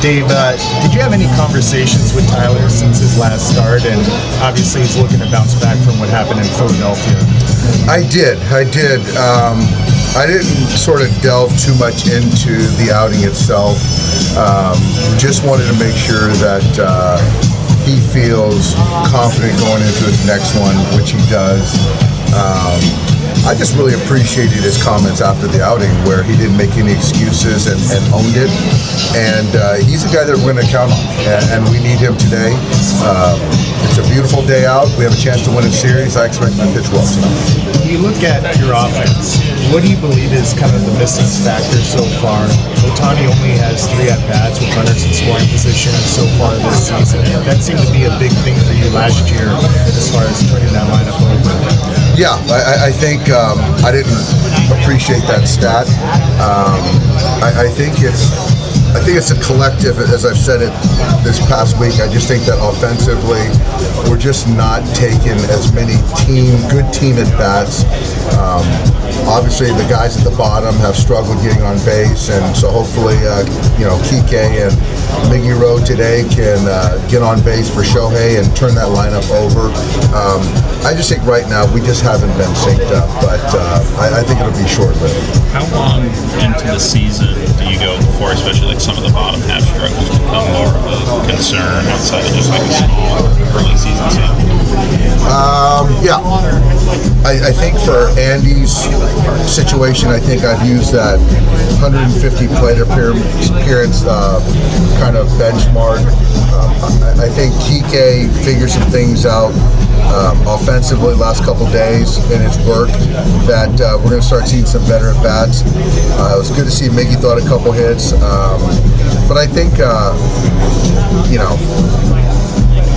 Dave, did you have any conversations with Tyler since his last start? And obviously he's looking to bounce back from what happened in Philadelphia. I did. I didn't sort of delve too much into the outing itself. Just wanted to make sure that he feels confident going into his next one, which he does. I just really appreciated his comments after the outing where he didn't make any excuses and owned it. And he's a guy that we're going to count on, and we need him today. It's a beautiful day out. We have a chance to win a series. I expect him to pitch well tonight. You look at your offense. What do you believe is kind of the missing factor so far? Ohtani only has 3 at-bats with runners in scoring position so far this season. That seemed to be a big thing for you last year as far as turning that lineup over. Yeah, I think I didn't appreciate that stat. I think it's a collective, as I've said it this past week. I just think that offensively, we're just not taking as many good team at bats. Obviously, the guys at the bottom have struggled getting on base, and so hopefully, Kike and Miggy Rowe today can get on base for Shohei and turn that lineup over. I just think right now we just haven't been synced up, but I think it'll be short-lived. How long into the season do you go before, especially like some of the bottom half struggles, become more of a concern outside of just like a small early season sample? Yeah. I think for Andy's situation, I think I've used that 150 plate appearance kind of benchmark. I think Kike figured some things out offensively the last couple days in his work that we're going to start seeing some better at bats. It was good to see Miggy throw a couple hits, but I think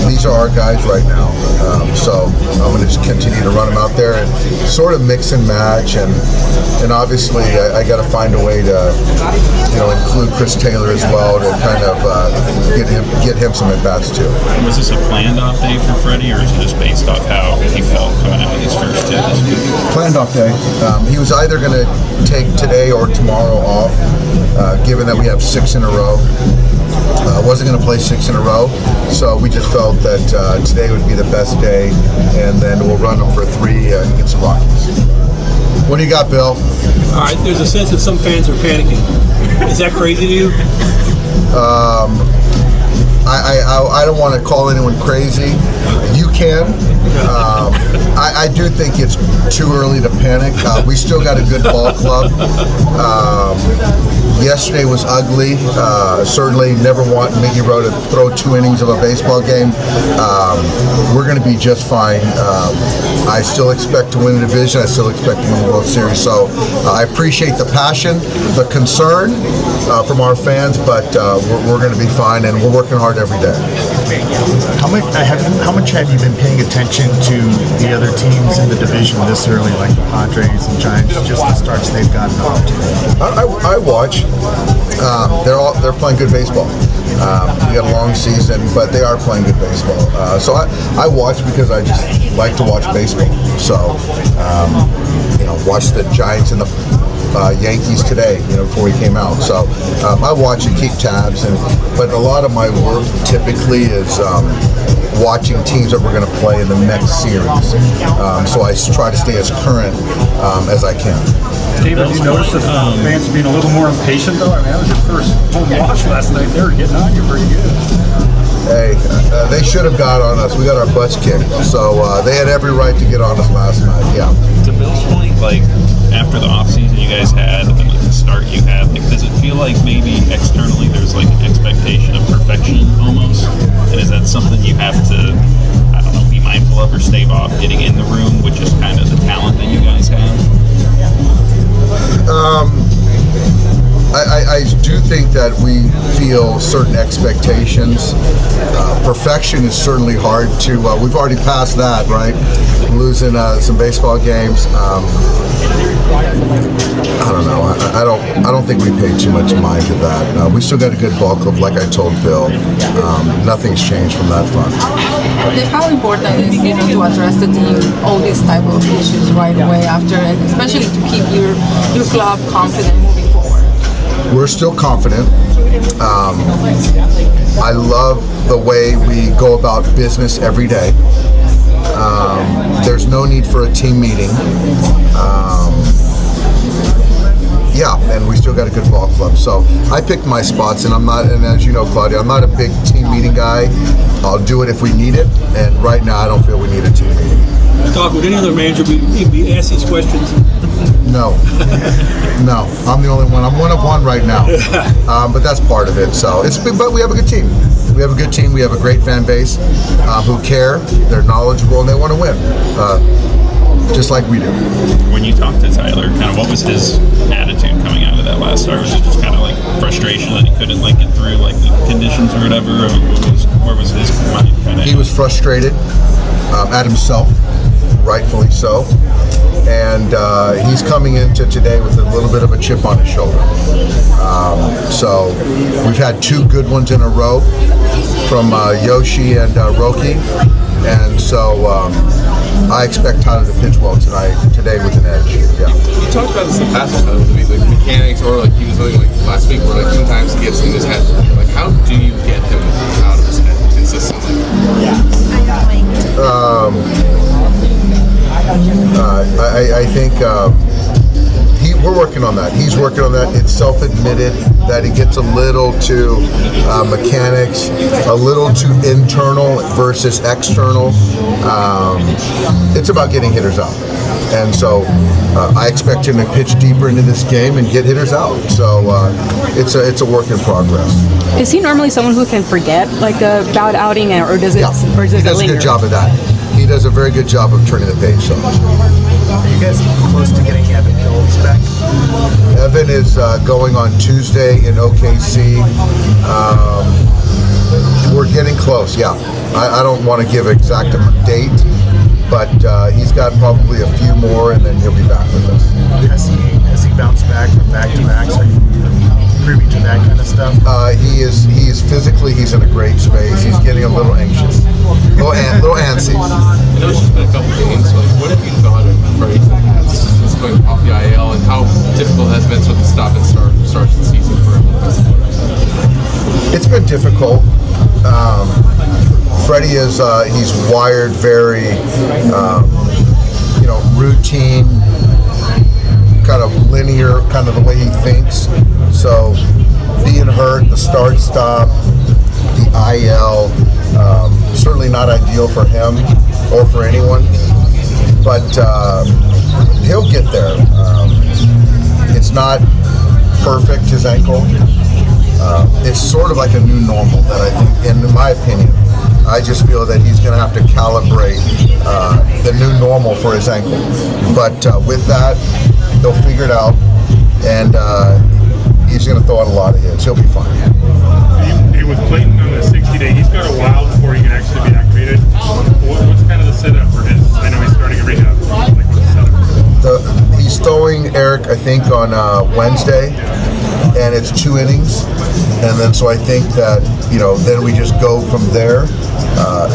these are our guys right now, so I'm going to just continue to run them out there and sort of mix and match, and obviously I got to find a way to include Chris Taylor as well to kind of get him some at bats too. Was this a planned off day for Freddie, or is it just based off how he felt coming out of his first 2 this week? Planned off day. He was either going to take today or tomorrow off, given that we have 6 in a row. Wasn't going to play 6 in a row, so we just felt that today would be the best day, and then we'll run them for 3 against the Rockies. What do you got, Bill? All right, there's a sense that some fans are panicking. Is that crazy to you? I don't want to call anyone crazy. You can. I do think it's too early to panic. We still got a good ball club. Yesterday was ugly. Certainly never want Miggy Rowe to throw 2 innings of a baseball game. We're going to be just fine. I still expect to win the division. I still expect to win the World Series. So I appreciate the passion, the concern from our fans, but we're going to be fine, and we're working hard every day. How much have you been paying attention to the other teams in the division this early, like the Padres and Giants, just the starts they've gotten off to? I watch. They're playing good baseball. We got a long season, but they are playing good baseball. So I watch because I just like to watch baseball. So watch the Giants and the Yankees today, before he came out. So I watch and keep tabs, but a lot of my work typically is watching teams that we're going to play in the next series. So I try to stay as current as I can. David, you noticed the fans being a little more impatient, though? I mean, that was your first home watch last night. They were getting on you pretty good. Hey, they should have got on us. We got our butts kicked. So they had every right to get on us last night, yeah. To Bill's point, like, after the offseason you guys had and like the start you had, like, does it feel like maybe externally there's like an expectation of perfection almost? And is that something you have to, I don't know, be mindful of or stave off getting in the room, which is kind of the talent that you guys have? I do think that we feel certain expectations. Perfection is certainly hard to. We've already passed that, right? Losing some baseball games. I don't know. I don't think we pay too much mind to that. We still got a good ball club, like I told Bill. Nothing's changed from that front. How important is to address the team all these type of issues right away after, and especially to keep your club confident moving forward? We're still confident. I love the way we go about business every day. There's no need for a team meeting. And we still got a good ball club. So I picked my spots, and as you know, Claudia, I'm not a big team meeting guy. I'll do it if we need it, and right now I don't feel we need a team meeting. Talk with any other manager, be asked these questions. No, I'm the only one. I'm one of one right now, but that's part of it. So but we have a good team. We have a good team. We have a great fan base who care. They're knowledgeable and they want to win, just like we do. When you talked to Tyler, kind of what was his attitude coming out of that last start? Was it just kind of like frustration that he couldn't get through the conditions or whatever? Or where was his mind kind of? He was frustrated at himself, rightfully so. And he's coming into today with a little bit of a chip on his shoulder. So we've had two good ones in a row from Yoshi and Roki, and so I expect Tyler to pitch well today with an edge. Yeah. You talked about this in the past, like mechanics, or he was doing last week, where sometimes he gets in his head. How do you get him out of his head consistently? I think we're working on that. He's working on that. It's self-admitted that he gets a little too mechanics, a little too internal versus external. It's about getting hitters out. And so I expect him to pitch deeper into this game and get hitters out. So it's a work in progress. Is he normally someone who can forget a bad outing, or does it? Yeah, or does he does it a good job of that. He does a very good job of turning the page. So. Are you guys close to getting Evan Phillips back? Evan is going on Tuesday in OKC. We're getting close. Yeah, I don't want to give an exact date, but he's got probably a few more, and then he'll be back with us. Has he bounced back from back-to-backs? Are you privy to that kind of stuff? He is physically, he's in a great space. He's getting a little anxious, a little antsy. I know it's just been a couple games. What have you thought of Freddie since going off the IL, and how difficult has it been the stop and starts the season for him? It's been difficult. Freddie is he's wired very routine, kind of linear, kind of the way he thinks. So being hurt, the start-stop, the IL, certainly not ideal for him or for anyone. But he'll get there. It's not perfect, his ankle. It's sort of like a new normal that I think, in my opinion, I just feel that he's going to have to calibrate the new normal for his ankle. But with that, he'll figure it out, and he's going to throw out a lot of hits. He'll be fine. With Clayton on the 60-day, he's got a while before he can actually be activated. What's kind of the setup for his? I know he's starting a rehab. What's the setup? He's throwing Eric, I think, on Wednesday, and it's 2 innings. And then so I think that, then we just go from there.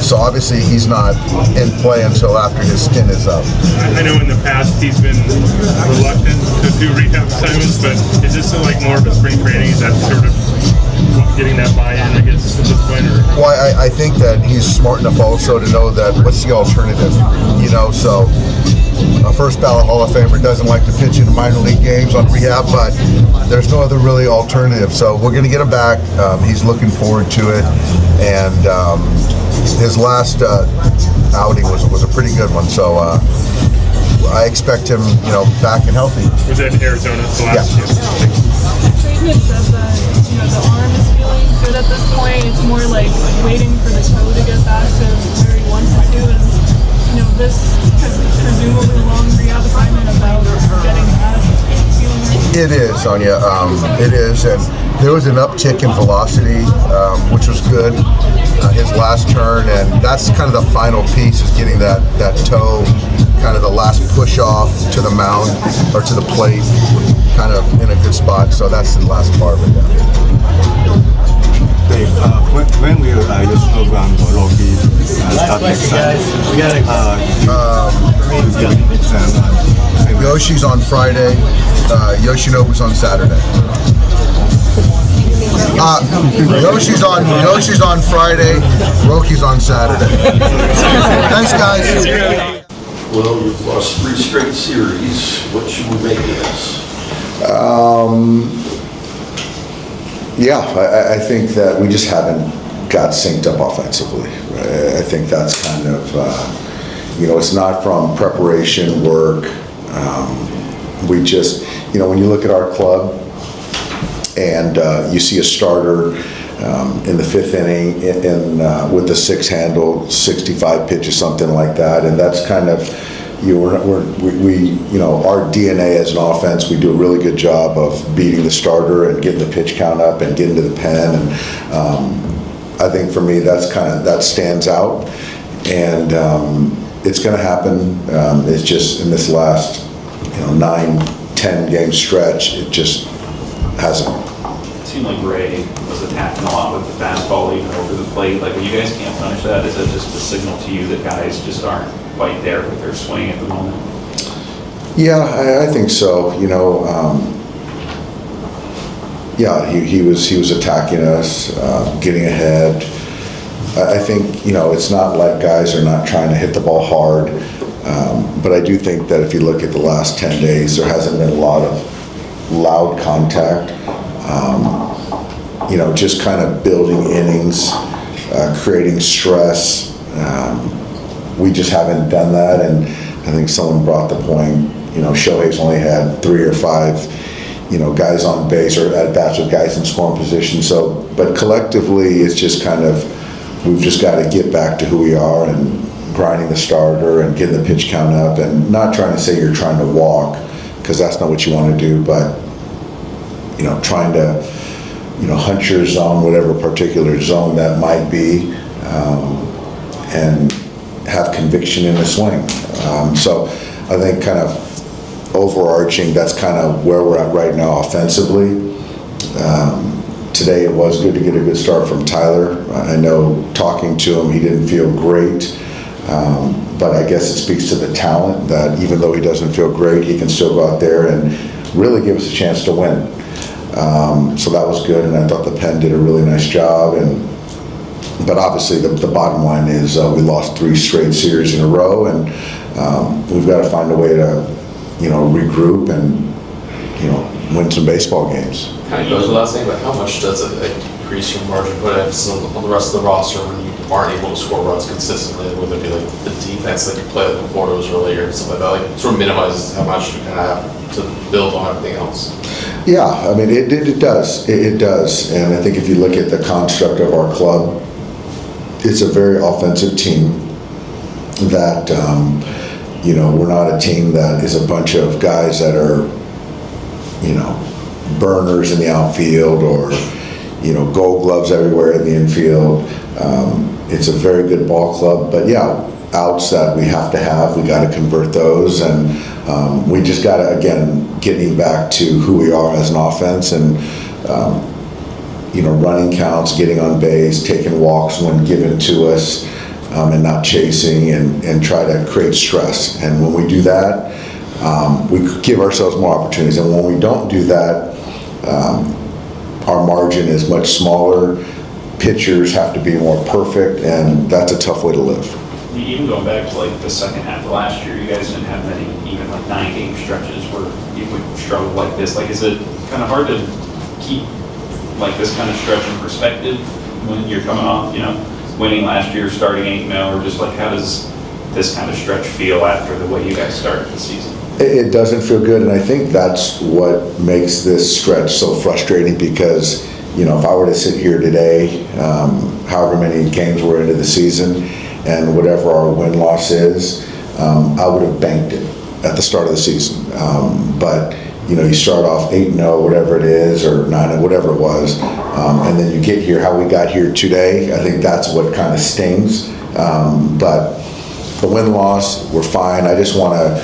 So obviously he's not in play until after his stint is up. I know in the past he's been reluctant to do rehab assignments, but is this more of a spring training? Is that sort of getting that buy-in, I guess, at this point? Well, I think that he's smart enough also to know that what's the alternative, so a first ballot Hall of Famer doesn't like to pitch in minor league games on rehab, but there's no other really alternative. So we're going to get him back. He's looking forward to it, and his last outing was a pretty good one. So I expect him, back and healthy. Was that Arizona? The last game? Treatment says that the arm is feeling good at this point. It's more like waiting for the toe to get back to where he wants it to. And this presumably long rehab assignment about getting that feeling. It is, Sonia. It is, and there was an uptick in velocity, which was good. His last turn, and that's kind of the final piece, is getting that toe, kind of the last push off to the mound or to the plate, kind of in a good spot. So that's the last part of it. Dave, when will your program for Rocky start next time? Yoshi's on Friday. Yoshinobu's on Saturday. Yoshi's on Friday, Roki's on Saturday. Thanks, guys. Well, you've lost 3 straight series. What should we make of this? I think that we just haven't got synced up offensively. I think that's kind of, it's not from preparation work. We just, when you look at our club and you see a starter in the 5th inning with the 6 handle, 65 pitches, something like that, and that's kind of, our DNA as an offense, we do a really good job of beating the starter and getting the pitch count up and getting to the pen, and I think for me that stands out, and it's going to happen. It's just in this last 9-10 game stretch, it just hasn't. It seemed like Ray was attacking a lot with the fastball, even over the plate. Like, when you guys can't punish that, is that just a signal to you that guys just aren't quite there with their swing at the moment? Yeah, I think so. He was attacking us, getting ahead. I think it's not like guys are not trying to hit the ball hard, but I do think that if you look at the last 10 days, there hasn't been a lot of loud contact. Just kind of building innings, creating stress. We just haven't done that, and I think someone brought the point, Shohei's only had 3 or 5, guys on base or at bats with guys in scoring position. So, but collectively, it's just kind of, we've just got to get back to who we are and grinding the starter and getting the pitch count up, and not trying to say you're trying to walk, because that's not what you want to do, but, trying to, hunt your zone, whatever particular zone that might be, and have conviction in the swing. So I think kind of overarching, that's kind of where we're at right now offensively. Today it was good to get a good start from Tyler. I know talking to him, he didn't feel great, but I guess it speaks to the talent that even though he doesn't feel great, he can still go out there and really give us a chance to win. So that was good, and I thought the pen did a really nice job. But obviously the bottom line is we lost 3 straight series in a row, and we've got to find a way to, regroup and, win some baseball games. Kind of goes without saying, but how much does it increase your margin, put emphasis on the rest of the roster when you aren't able to score runs consistently, whether it be like the defense that you play like before it was earlier and stuff like that, like sort of minimizes how much you kind of have to build on everything else? Yeah, I mean, it does. It does. And I think if you look at the construct of our club, it's a very offensive team that, we're not a team that is a bunch of guys that are, burners in the outfield or, gold gloves everywhere in the infield. It's a very good ball club, but outs that we have to have, we got to convert those, and we just got to, again, getting back to who we are as an offense, and running counts, getting on base, taking walks when given to us, and not chasing, and try to create stress. And when we do that, we give ourselves more opportunities, and when we don't do that, our margin is much smaller. Pitchers have to be more perfect, and that's a tough way to live. Even going back to like the second half of last year, you guys didn't have many, even like 9-game stretches where you would struggle like this. Like, is it kind of hard to keep like this kind of stretch in perspective when you're coming off, winning last year, starting 8-0, or just like how does this kind of stretch feel after the way you guys started the season? It doesn't feel good, and I think that's what makes this stretch so frustrating, because if I were to sit here today, however many games we're into the season, and whatever our win-loss is, I would have banked it at the start of the season. But you start off 8-0, whatever it is, or 9, whatever it was, and then you get here, how we got here today, I think that's what kind of stings. But the win-loss, we're fine. I just want to,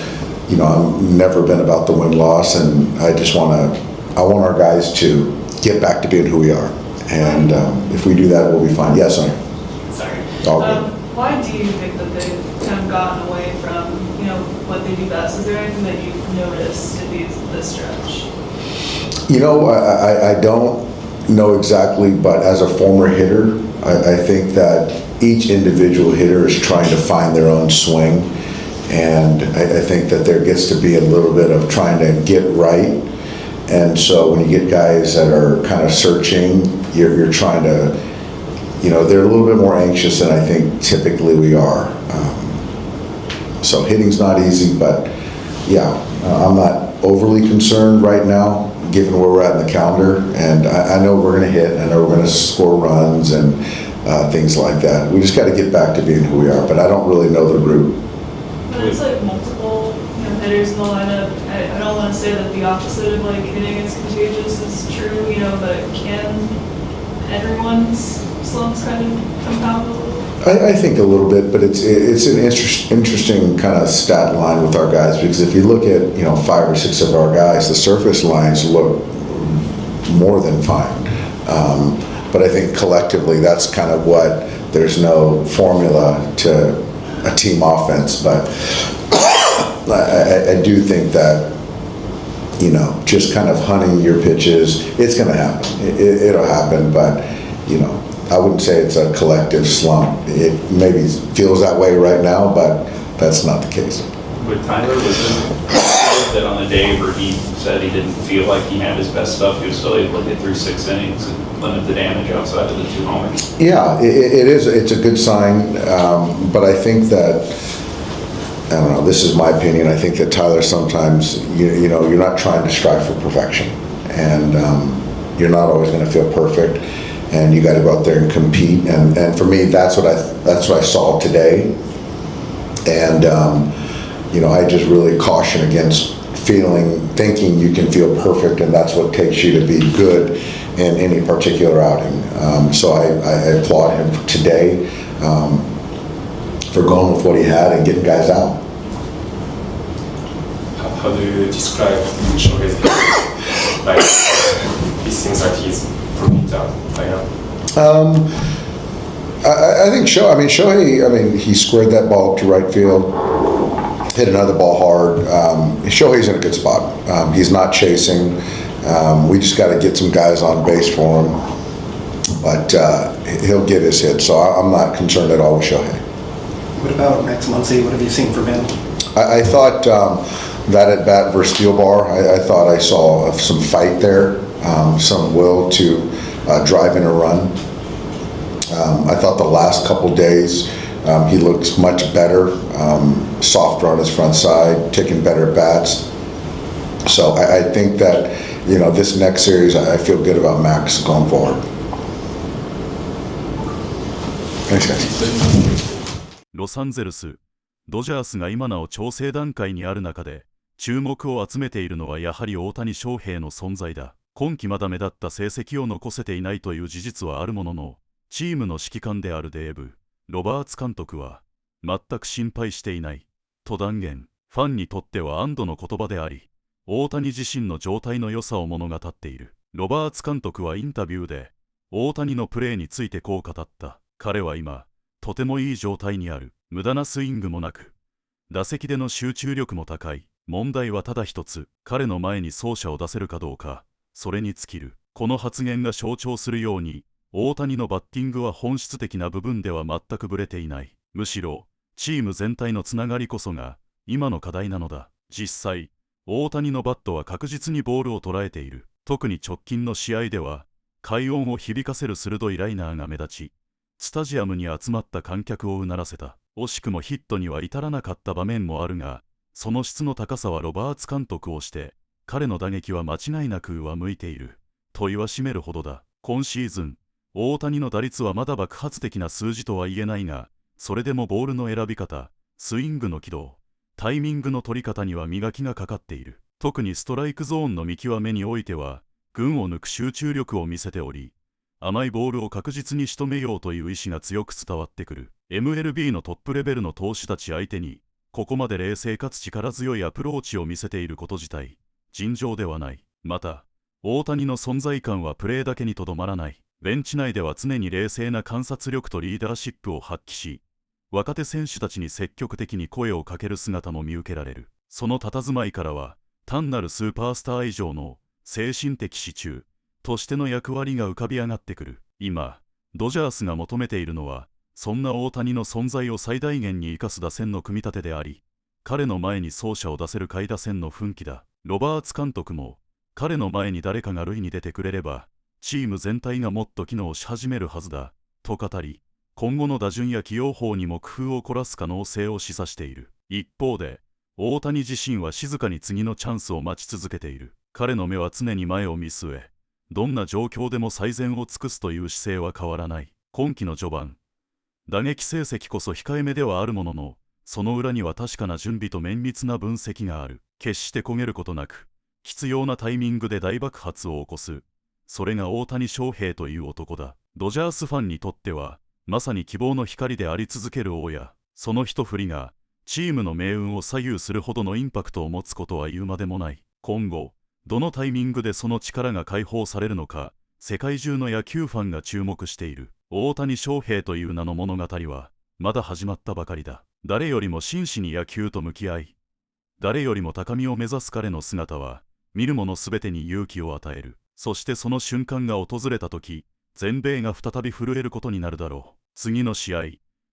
I've never been about the win-loss, and I want our guys to get back to being who we are. And if we do that, we'll be fine. Yes, sorry. All good. Why do you think that they've kind of gotten away from, what they do best? Is there anything that you've noticed in this stretch? I don't, know exactly, but as a former hitter, I think that each individual hitter is trying to find their own swing, and I think that there gets to be a little bit of trying to get right. And so when you get guys that are kind of searching, you're trying to, they're a little bit more anxious than I think typically we are. So hitting's not easy, but yeah, I'm not overly concerned right now, given where we're at in the calendar. And I know we're going to hit, I know we're going to score runs and things like that. We just got to get back to being who we are, but I don't really know the route. But it's like multiple hitters in the lineup. I don't want to say that the opposite of like hitting is contagious is true, but can everyone's slumps kind of compound a little? I think a little bit, but it's an interesting kind of stat line with our guys, because if you look at 5 or 6 of our guys, the surface lines look more than fine. But I think collectively that's kind of what, there's no formula to a team offense, but I do think that just kind of hunting your pitches, it's going to happen. It'll happen, but I wouldn't say it's a collective slump. It maybe feels that way right now, but that's not the case. With Tyler, was it that on the day where he said he didn't feel like he had his best stuff, he was still able to get through 6 innings and limit the damage outside of the 2 homers? Yeah, it is. It's a good sign, but I think that, I don't know, this is my opinion, I think that Tyler sometimes, you're not trying to strive for perfection, and you're not always going to feel perfect, and you got to go out there and compete, and for me, that's what I saw today, and I just really caution against thinking you can feel perfect, and that's what takes you to be good in any particular outing. So I applaud him today for going with what he had and getting guys out. How do you describe Shohei's game? Like, it seems like he's proving down right now. I think Shohei, he squared that ball up to right field, hit another ball hard. Shohei's in a good spot. He's not chasing. We just got to get some guys on base for him, but he'll get his hit, so I'm not concerned at all with Shohei. What about Max Muncy? What have you seen from him? I thought that at bat versus Steelbar, I thought I saw some fight there, some will to drive in a run. I thought the last couple days he looks much better, softer on his front side, taking better bats. So I think that this next series, I feel good about Max going forward. Thanks, guys. ロサンゼルス、ドジャースが今なお調整段階にある中で、注目を集めているのはやはり大谷翔平の存在だ。今季まだ目立った成績を残せていないという事実はあるものの、チームの指揮官であるデーブ・ロバーツ監督は、全く心配していない、と断言。ファンにとっては安堵の言葉であり、大谷自身の状態の良さを物語っている。ロバーツ監督はインタビューで、大谷のプレーについてこう語った。彼は今、とてもいい状態にある。無駄なスイングもなく、打席での集中力も高い。問題はただ一つ、彼の前に走者を出せるかどうか、それに尽きる。この発言が象徴するように、大谷のバッティングは本質的な部分では全くぶれていない。むしろ、チーム全体のつながりこそが、今の課題なのだ。実際、大谷のバットは確実にボールを捉えている。特に直近の試合では、快音を響かせる鋭いライナーが目立ち、スタジアムに集まった観客をうならせた。惜しくもヒットには至らなかった場面もあるが、その質の高さはロバーツ監督をして、彼の打撃は間違いなく上向いている。と言わしめるほどだ。今シーズン、大谷の打率はまだ爆発的な数字とは言えないが、それでもボールの選び方、スイングの軌道、タイミングの取り方には磨きがかかっている。特にストライクゾーンの見極めにおいては、群を抜く集中力を見せており、甘いボールを確実に仕留めようという意志が強く伝わってくる。MLB のトップレベルの投手たち相手に、ここまで冷静かつ力強いアプローチを見せていること自体、尋常ではない。また、大谷の存在感はプレーだけにとどまらない。ベンチ内では常に冷静な観察力とリーダーシップを発揮し、若手選手たちに積極的に声をかける姿も見受けられる。その佇まいからは、単なるスーパースター以上の精神的支柱、としての役割が浮かび上がってくる。今、ドジャースが求めているのは、そんな大谷の存在を最大限に生かす打線の組み立てであり、彼の前に走者を出せる下位打線の奮起だ。ロバーツ監督も、彼の前に誰かが塁に出てくれれば、チーム全体がもっと機能し始めるはずだ、と語り、今後の打順や起用法にも工夫を凝らす可能性を示唆している。一方で、大谷自身は静かに次のチャンスを待ち続けている。彼の目は常に前を見据え、どんな状況でも最善を尽くすという姿勢は変わらない。今季の序盤、打撃成績こそ控えめではあるものの、その裏には確かな準備と綿密な分析がある。決して焦げることなく、必要なタイミングで大爆発を起こす。それが大谷翔平という男だ。ドジャースファンにとっては、まさに希望の光であり続ける王や、その一振りが、チームの命運を左右するほどのインパクトを持つことは言うまでもない。今後、どのタイミングでその力が解放されるのか、世界中の野球ファンが注目している。大谷翔平という名の物語は、まだ始まったばかりだ。誰よりも真摯に野球と向き合い、誰よりも高みを目指す彼の姿は、見る者すべてに勇気を与える。そしてその瞬間が訪れた時、全米が再び震えることになるだろう。次の試合、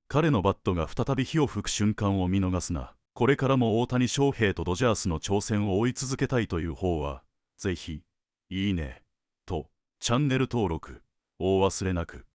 彼のバットが再び火を吹く瞬間を見逃すな。これからも大谷翔平とドジャースの挑戦を追い続けたいという方は、ぜひ、いいね、と、チャンネル登録をお忘れなく。